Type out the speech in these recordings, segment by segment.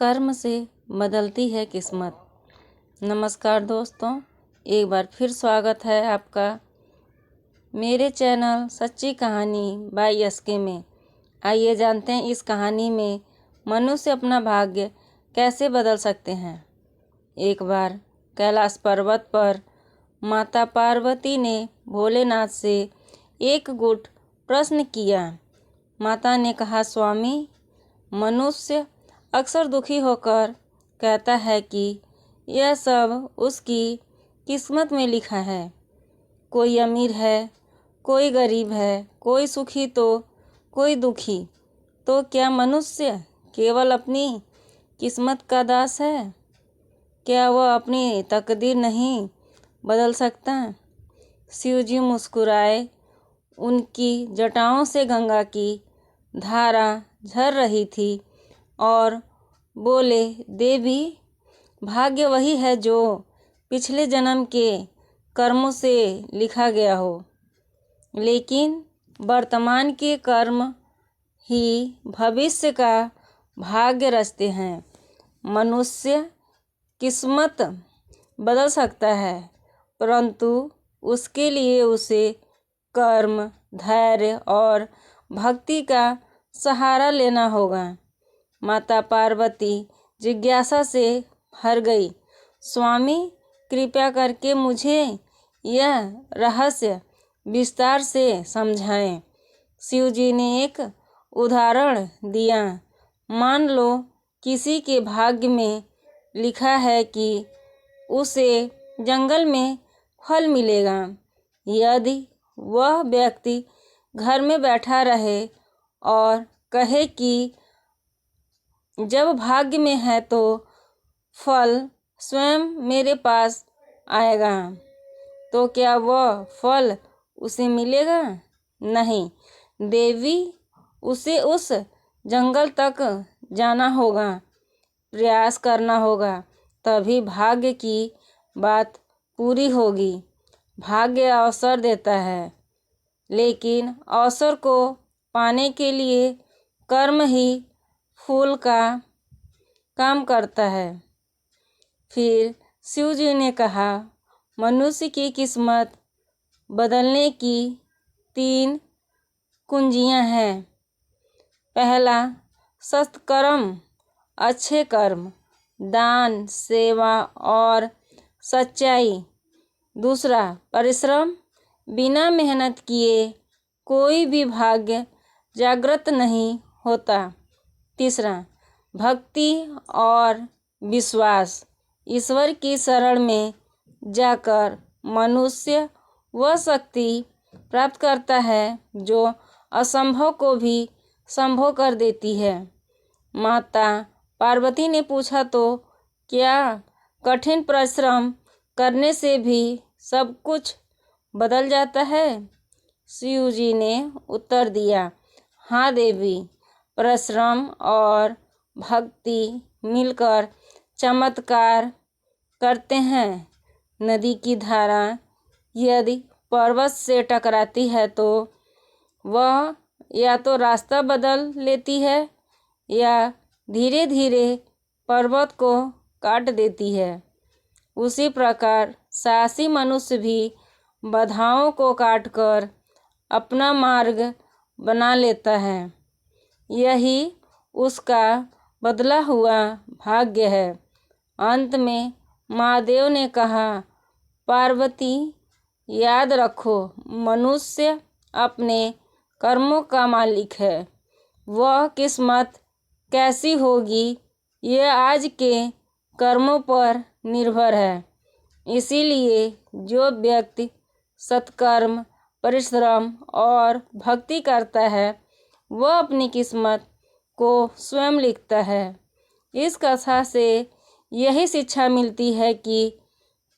कर्म से बदलती है किस्मत। नमस्कार दोस्तों, एक बार फिर स्वागत है आपका मेरे चैनल सच्ची कहानी बाय एसके में। आइए जानते हैं इस कहानी में मनुष्य अपना भाग्य कैसे बदल सकते हैं। एक बार कैलाश पर्वत पर माता पार्वती ने भोलेनाथ से एक गुट प्रश्न किया। माता ने कहा, स्वामी, मनुष्य अक्सर दुखी होकर कहता है कि यह सब उसकी किस्मत में लिखा है। कोई अमीर है, कोई गरीब है, कोई सुखी तो कोई दुखी। तो क्या मनुष्य केवल अपनी किस्मत का दास है? क्या वह अपनी तकदीर नहीं बदल सकता? शिवजी मुस्कुराए। उनकी जटाओं से गंगा की धारा झर रही थी और बोले, देवी, भाग्य वही है जो पिछले जन्म के कर्मों से लिखा गया हो, लेकिन वर्तमान के कर्म ही भविष्य का भाग्य रचते हैं। मनुष्य किस्मत बदल सकता है, परंतु उसके लिए उसे कर्म, धैर्य और भक्ति का सहारा लेना होगा। माता पार्वती जिज्ञासा से भर गई। स्वामी, कृपया करके मुझे यह रहस्य विस्तार से समझाएं। शिवजी ने एक उदाहरण दिया। मान लो किसी के भाग्य में लिखा है कि उसे जंगल में फल मिलेगा। यदि वह व्यक्ति घर में बैठा रहे और कहे कि जब भाग्य में है तो फल स्वयं मेरे पास आएगा, तो क्या वह फल उसे मिलेगा? नहीं देवी, उसे उस जंगल तक जाना होगा, प्रयास करना होगा, तभी भाग्य की बात पूरी होगी। भाग्य अवसर देता है, लेकिन अवसर को पाने के लिए कर्म ही फूल का काम करता है। फिर शिवजी ने कहा, मनुष्य की किस्मत बदलने की 3 कुंजियां हैं। पहला, सत्कर्म, अच्छे कर्म, दान, सेवा और सच्चाई। दूसरा, परिश्रम, बिना मेहनत किए कोई भी भाग्य जागृत नहीं होता। तीसरा, भक्ति और विश्वास, ईश्वर की शरण में जाकर मनुष्य वह शक्ति प्राप्त करता है जो असंभव को भी संभव कर देती है। माता पार्वती ने पूछा, तो क्या कठिन परिश्रम करने से भी सब कुछ बदल जाता है? शिवजी ने उत्तर दिया, हाँ देवी, परिश्रम और भक्ति मिलकर चमत्कार करते हैं। नदी की धारा यदि पर्वत से टकराती है तो वह या तो रास्ता बदल लेती है या धीरे धीरे पर्वत को काट देती है। उसी प्रकार साहसी मनुष्य भी बाधाओं को काटकर अपना मार्ग बना लेता है। यही उसका बदला हुआ भाग्य है। अंत में महादेव ने कहा, पार्वती, याद रखो, मनुष्य अपने कर्मों का मालिक है। वह किस्मत कैसी होगी यह आज के कर्मों पर निर्भर है। इसीलिए जो व्यक्ति सत्कर्म, परिश्रम और भक्ति करता है वह अपनी किस्मत को स्वयं लिखता है। इस कथा से यही शिक्षा मिलती है कि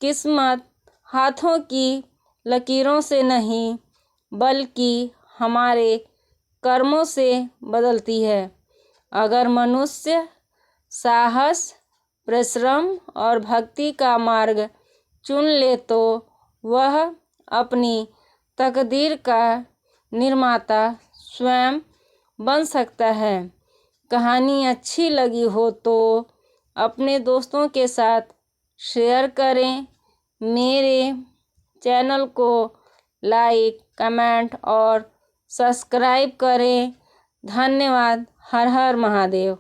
किस्मत हाथों की लकीरों से नहीं, बल्कि हमारे कर्मों से बदलती है। अगर मनुष्य साहस, परिश्रम और भक्ति का मार्ग चुन ले तो वह अपनी तकदीर का निर्माता स्वयं बन सकता है। कहानी अच्छी लगी हो तो अपने दोस्तों के साथ शेयर करें। मेरे चैनल को लाइक, कमेंट और सब्सक्राइब करें। धन्यवाद। हर हर महादेव।